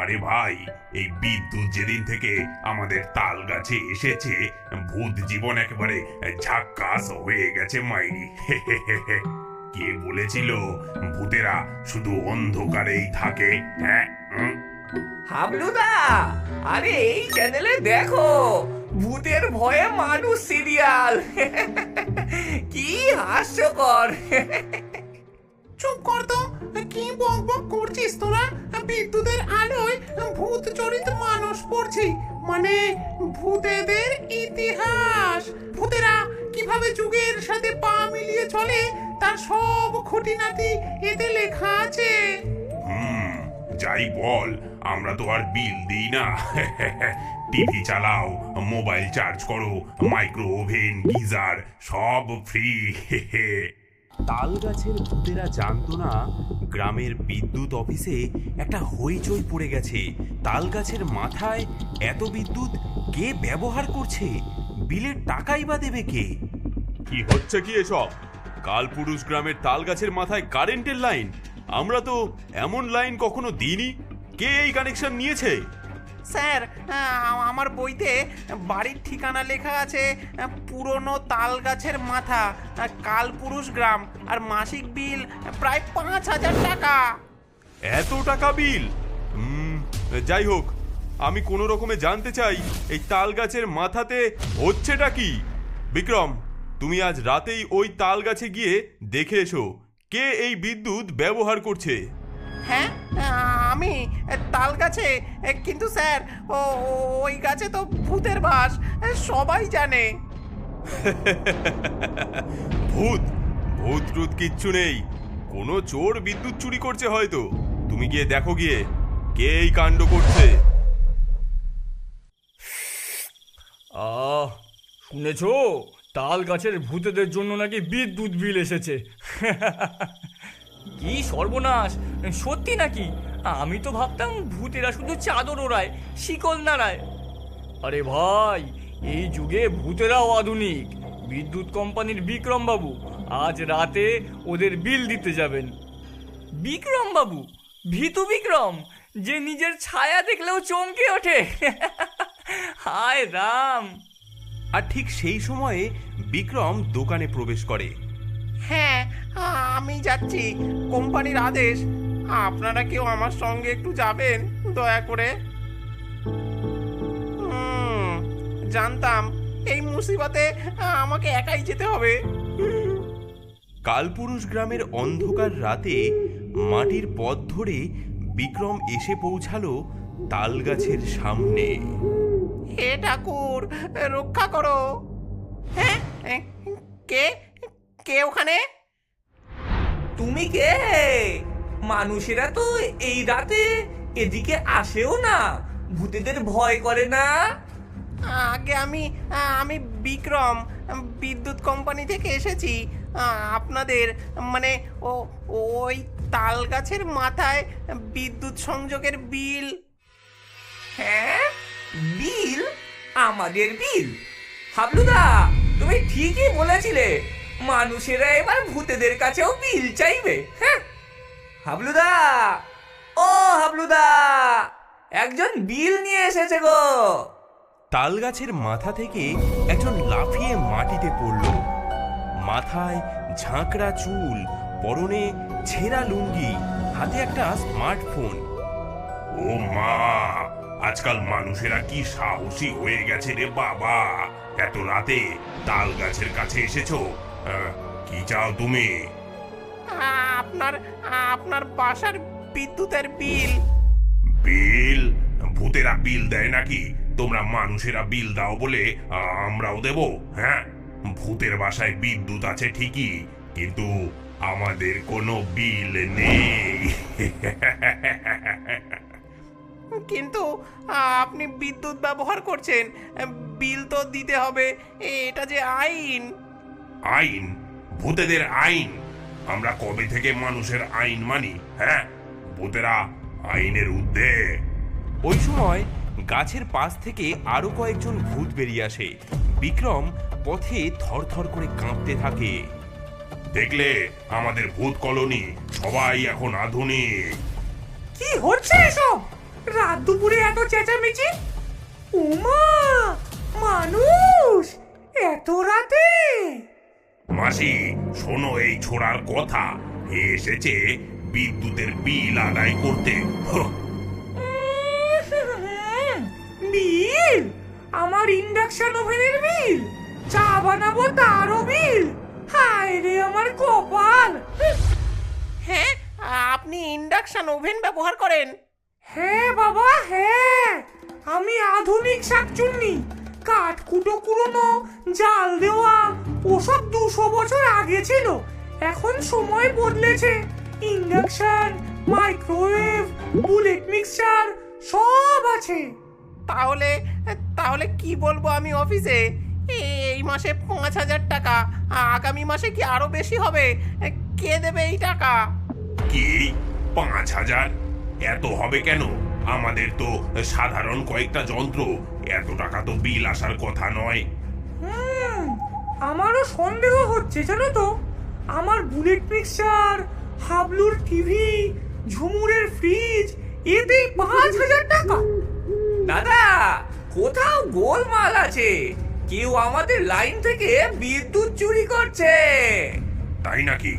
আরে ভাই, এই বিদ্যুৎ যেদিন থেকে আমাদের তাল গাছে এসেছে, ভূত জীবন একেবারে ঝাক্কাস হয়ে গেছে মাইরি। কে বলেছিল ভূতেরা শুধু অন্ধকারেই থাকে? হ্যাঁ, হাবলুদা, আরে এই চ্যানেলে দেখো, ভূতের ভয়ে মানুষ সিরিয়াল। কি হাস্যকর। চুপ কর তো, কি বক বক করছিস তোরা? বিদ্যুতের আলোয় ভূত জড়িত মানুষ পড়ছি, মানে ভূতেদের ইতিহাস। ভূতেরা কিভাবে যুগের সাথে পা মিলিয়ে চলে তার সব খুঁটিনাটি এতে লেখা আছে। হুম, যাই বল, আমরা তো আর বিল দিই না। টিভি চালাও, মোবাইল চার্জ করো, মাইক্রো ওভেন, গিজার সব ফ্রি। তাল গাছের ভূতেরা জানতো না গ্রামের বিদ্যুৎ অফিসে একটা হইচই পড়ে গেছে। তাল গাছের মাথায় এত বিদ্যুৎ কে ব্যবহার করছে? বিলের টাকাই বা দেবে কে? কি হচ্ছে কি এসব? কালপুরুষ গ্রামের তাল গাছের মাথায় কারেন্টের লাইন? আমরা তো এমন লাইন কখনো দিইনি। কে এই কানেকশন নিয়েছে? স্যার, আমার বইতে বাড়ির ঠিকানা লেখা আছে পুরনো তাল গাছের মাথা, কালপুরুষ গ্রাম, আর মাসিক বিল প্রায় 5,000 টাকা। এত টাকা বিল? যাই হোক, আমি কোনো রকমে জানতে চাই এই তাল গাছের মাথাতে হচ্ছেটা কি। বিক্রম, তুমি আজ রাতেই ওই তাল গাছে গিয়ে দেখে এসো কে এই বিদ্যুৎ ব্যবহার করছে। হ্যাঁ, আমি তাল গাছে, কিন্তু স্যার ওই গাছে তো ভূতের বাস, সবাই জানে। ভূত ভূত টুত কিচ্ছু নেই। কোনো চোর বিদ্যুৎ চুরি করছে হয়তো। তুমি গিয়ে দেখো গিয়ে কে এই কাণ্ড করছে। শুনেছো তাল গাছের ভূতেদের জন্য নাকি বিদ্যুৎ বিল এসেছে? কি সর্বনাশ! সত্যি নাকি? আমি তো ভাবতাম ভূতেরা শুধু চাদর ওড়ায়, শিকল নাড়ায়। আরে ভাই, এই যুগে ভূতেরাও আধুনিক। বিদ্যুৎ কোম্পানির বিক্রম বাবু আজ রাতে ওদের বিল দিতে যাবেন। বিক্রম বাবু? ভীতু বিক্রম, যে নিজের ছায়া দেখলেও চমকে ওঠে। হায় রাম! আর ঠিক সেই সময়ে বিক্রম দোকানে প্রবেশ করে। হ্যাঁ, আমি যাচ্ছি, কোম্পানির আদেশ। আপনারা কেউ আমার সঙ্গে একটু যাবেন দয়া করে? জানতাম এই মুসিবতে আমাকে একাই যেতে হবে। কালপুরুষ গ্রামের অন্ধকার রাতে মাটির পথ ধরে বিক্রম এসে পৌঁছালো তাল গাছের সামনে। হে ঠাকুর, রক্ষা করো। হ্যাঁ, কে কে ওখানে? তুমি কে? মানুষেরা তো এই রাতে এদিকে আসেও না, ভূতেদের ভয় করে না? আগে আমি বিক্রম, বিদ্যুৎ কোম্পানি থেকে এসেছি। আপনাদের মানে ওই তাল গাছের মাথায় বিদ্যুৎ সংযোগের বিল। হ্যাঁ, বিল? আমাদের বিল? হাবলুদা, তুমি ঠিকই বলেছিলে, মানুষেরা এবার ভূতেদের কাছেও বিল চাইবে। হ্যাঁ, হাবলুদা, ও হাবলুদা, একজন বিল নিয়ে এসেছে গো। তাল গাছের মাথা থেকে একজন লাফিয়ে মাটিতে পড়ল। মাথায় ঝাঁকড়া চুল, পরনে ছেঁড়া লুঙ্গি, হাতে একটা স্মার্টফোন। ও মা, আজকাল মানুষেরা কি সাহসী হয়ে গেছে রে বাবা! এত রাতে তাল গাছের কাছে এসেছো, কি চাও তুমি? আপনার আপনার বাসার বিদ্যুতের বিল। বিল? ভূতেরা বিল দেয় নাকি? তোমরা মানুষেরা বিল দাও বলে আমরাও দেব? হ্যাঁ, ভূতের বাসায় বিদ্যুৎ আছে ঠিকই, কিন্তু আমাদের কোনো বিল নেই। কিন্তু আপনি বিদ্যুৎ ব্যবহার করছেন, বিল তো দিতে হবে, এটা যে আইন। আইন? ভূতেদের আইন? আমরা কবে থেকে মানুষের আইন মানি? হ্যাঁ, ভূতেরা আইনের ঊর্ধ্বে। ওই সময় গাছের পাশ থেকে আরো কয়েকজন ভূত বেরিয়ে আসে। বিক্রম পথে থরথর করে কাঁপতে থাকে। দেখলে, আমাদের ভূত কলোনি সবাই এখন আধুনিক। কি হচ্ছে এসব? রাত দুপুরে এত চেঁচামেচি? উমা, মানুষ এত রাতে? মাসি, শোনো এই ছোড়ার কথা। এ এসেছে বিদ্যুতের বিল আদায় করতে। হ্যাঁ, বিল? আমার ইন্ডাকশন ওভেনের বিল? চা বানাবো তারও বিল? হায় রে আমার কপাল! হ্যাঁ, আপনি ইন্ডাকশন ওভেন ব্যবহার করেন? হ্যাঁ বাবা, হ্যাঁ। আমি আধুনিক শাকচুন্নি। কাঠ কুটো কুড়োনো, জাল দেওয়া ওসব 200 বছর আগে ছিল। এখন সময় বদলেছে। ইন্ডাকশন, মাইক্রোওয়েভ, বুলেট মিক্সচার সব আছে। তাহলে তাহলে কি বলবো আমি অফিসে? এই মাসে 5,000 টাকা, আগামী মাসে কি আরো বেশি হবে? কে দেবে এই টাকা? কি 5,000? এত হবে কেন? আমাদের তো সাধারণ কয়েকটা যন্ত্র, এত টাকা তো বিল আসার কথা নয়। আমারও সন্দেহ হচ্ছে জানো তো। আমার বুলেট মিক্সচার, হাবলুর টিভি, ঝুমুরের ফ্রিজ, এতেই 5,000 টাকা। দাদা, কোথাও গোলমাল আছে। কেউ আমাদের লাইন থেকে বিদ্যুৎ চুরি করছে। তাই নাকি?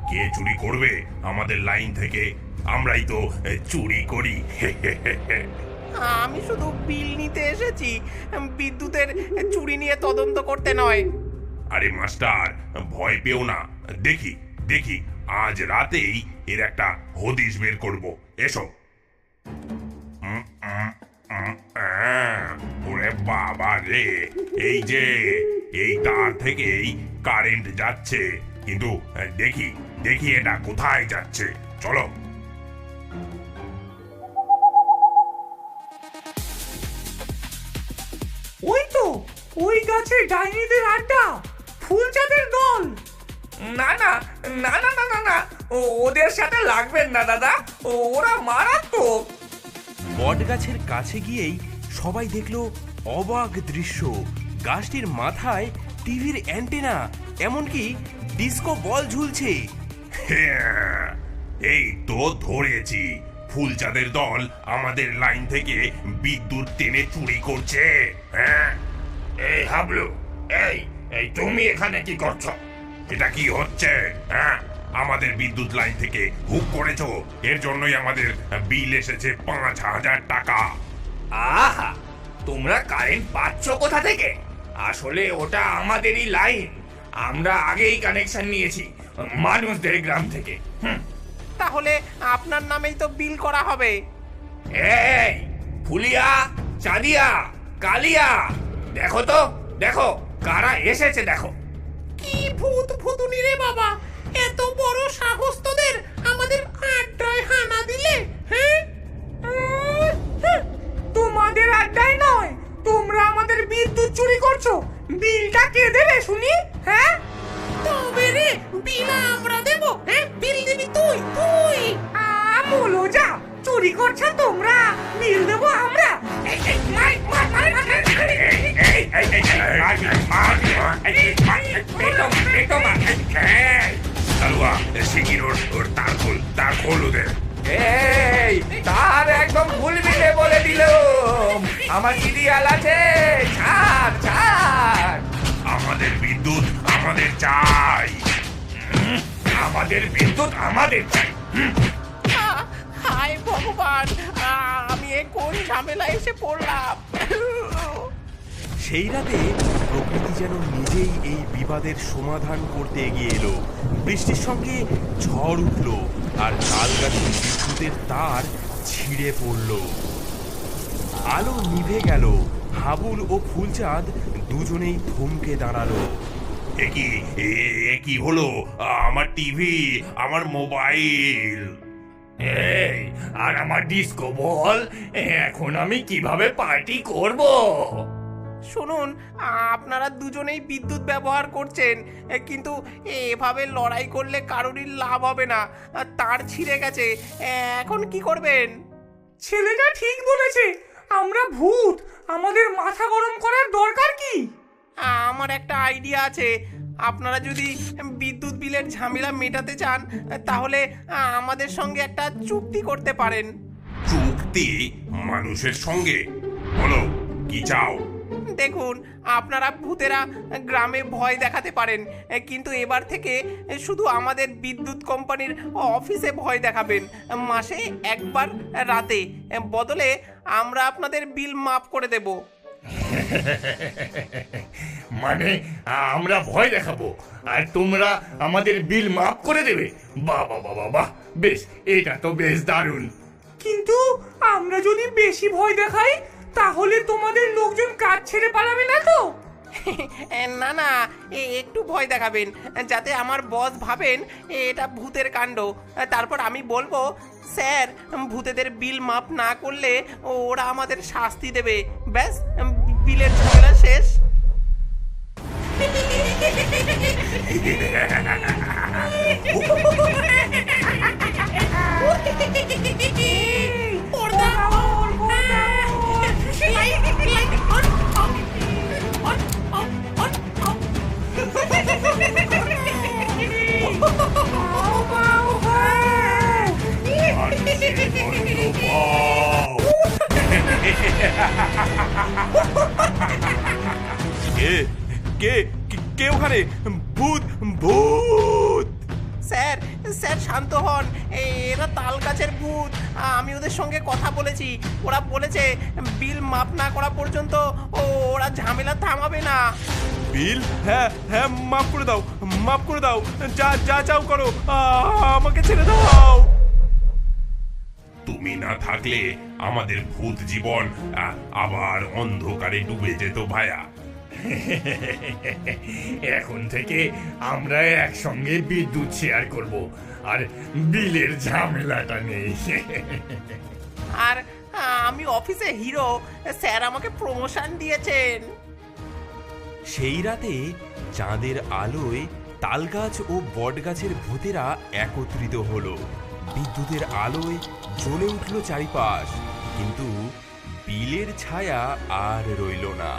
কে চুরি করবে আমাদের লাইন থেকে? আমরাই তো চুরি করি। আমি শুধু বিল নিতে এসেছি, বিদ্যুতের চুরি নিয়ে তদন্ত করতে নয়। আরে মাস্টার, ভয় পেও না। দেখি দেখি আজ রাতেই এর একটা হদিশ বের করব। এসো। ওরে বাবা রে, এই যে এই তার থেকেই কারেন্ট যাচ্ছে, কিন্তু দেখি দেখি এটা কোথায় যাচ্ছে। চলো। ওই তো, ওই গাছে ডাইনিদের আড্ডা, ফুলচাঁদের দল। না না না না না না না, ওদের সাথে লাগবেন না দাদা, ওরা মারাত্মক। বট গাছের কাছে গিয়েই সবাই দেখলো অবাক দৃশ্য। গাছটির মাথায় টিভির অ্যান্টেনা, এমনকি ডিস্কো বল ঝুলছে। হ্যাঁ, এই তো ধরেছি। ফুলচাঁদের দল আমাদের লাইন থেকে বিদ্যুৎ টেনে চুরি করছে। হ্যাঁ, এই হাবলু, এই এই তুমি এখানে কি করছো? এটা কি হচ্ছে? হ্যাঁ, আমাদের বিদ্যুৎ লাইন থেকে হুক করেছো, এর জন্যই আমাদের বিল এসেছে 5,000 টাকা। আহা, তোমরা কারেন্ট পাচ্ছ কোথা থেকে? আসলে ওটা আমাদেরই লাইন। আমরা আগেই কানেকশন নিয়েছি মানুষদের গ্রাম থেকে। তাহলে আপনার নামেই তো বিল করা হবে। এই ফুলিয়া, চাঁদিয়া, কালিয়া, দেখো তো, দেখো কারা এসেছে দেখো। কি ভূত ভূতুনি রে বাবা! এত বড় সাহস তোদের আমাদের আড্ডায় হানা দিলে? হ্যাঁ, তোমাদের আড্ডায় নয়, তোমরা আমাদের বিদ্যুৎ চুরি করছো। বিলটা কে দেবে শুনি? হ্যাঁ, তবে রে, বিল আমরা দেব? হ্যাঁ, বিল দিবি তুই? তুই বলো যা, চুরি করছো তোমরা, বিল দেবো আমরা। এই, এই, মার, মার, মার, মার, মার, মার, এই, এই, এই, এই, পেটো মার। তালুয়া, শিগগির ওর তার খোল ওদের। এই তার একদম ভুলবিলে বলে দিলাম, আমার সিরিয়াল আছে। ছাড় ছাড়, আমাদের বিদ্যুৎ আমাদের চাই। আমাদের বিদ্যুৎ আমাদের চাই। হায় ভগবান, আমি এ কোন ঝামেলা এসে পড়লাম? সেই রাতে প্রকৃতি যেন নিজেই এই বিবাদের সমাধান করতে এগিয়ে এলো। বৃষ্টির সঙ্গে ঝড় উঠল, আর তাল গাছের বিদ্যুতের তার ছিঁড়ে পড়ল। আলো নিভে গেল। হাবুল ও ফুলচাঁদ দুজনেই থমকে দাঁড়ালো। এ কি হলো? আমার টিভি, আমার মোবাইল। এই আর আমার ডিস্কো বল, এখন আমি কিভাবে পার্টি করব? শুনুন, আপনারা দুজনেই বিদ্যুৎ ব্যবহার করছেন, কিন্তু এভাবে লড়াই করলে কারোরই লাভ হবে না। তার ছিঁড়ে গেছে, এখন কি করবেন? ছেলেটা ঠিক বলেছে, আমরা ভূত, আমাদের মাথা গরম করার দরকার কি? আমার একটা আইডিয়া আছে। আপনারা যদি বিদ্যুৎ বিলের ঝামেলা মেটাতে চান, তাহলে আমাদের সঙ্গে একটা চুক্তি করতে পারেন। চুক্তি মানুষের সঙ্গে? বলো কি চাও? দেখুন, আপনারা ভূতেরা গ্রামে ভয় দেখাতে পারেন, কিন্তু এবার থেকে শুধু আমাদের বিদ্যুৎ কোম্পানির অফিসে ভয় দেখাবেন, মাসে একবার রাতে। বদলে আমরা আপনাদের বিল মাফ করে দেব। মানে আমরা ভয় দেখাবো আর তোমরা আমাদের বিল মাফ করে দেবে? বাহ বাহ বাহ বাহ, বেশ, এটা তো বেশ দারুণ। কিন্তু আমরা যদি বেশি ভয় দেখাই তাহলে তোমাদের লোকজন কাজ ছেড়ে পালাবে না তো? না না, একটু ভয় দেখাবেন যাতে আমার বস ভাবেন এটা ভূতের কাণ্ড। তারপর আমি বলবো, স্যার, ভূতেদের বিল মাফ না করলে ওরা আমাদের শাস্তি দেবে। ব্যাস, বিলের ঝামেলা শেষ। কে কে কে ওখানে? ভূত ভূত! স্যার, স্যার শান্ত হন, এরা তাল গাছের ভূত। আমি ওদের সঙ্গে কথা বলেছি, ওরা বলেছে বিল মাপ না করা পর্যন্ত ওরা ঝামেলা থামাবে না। বিল? হ্যাঁ হ্যাঁ, মাফ করে দাও, মাফ করে দাও, যা যা চাও করো, আমাকে ছেড়ে দাও। তুমি না থাকলে আমাদের ভূত জীবন আবার অন্ধকারে ডুবে যেত ভায়া। এখন থেকে আমরা একসঙ্গে বিদ্যুৎ শেয়ার করব আর বিলের ঝামেলাটা নেই। আর আমি অফিসে হিরো, স্যার আমাকে প্রমোশন দিয়েছেন। সেই রাতে চাঁদের আলোয় তালগাছ ও বটগাছের ভূতেরা একত্রিত হলো। বিদ্যুতের আলোয় জ্বলে উঠল চারিপাশ, কিন্তু বিলের ছায়া আর রইল না।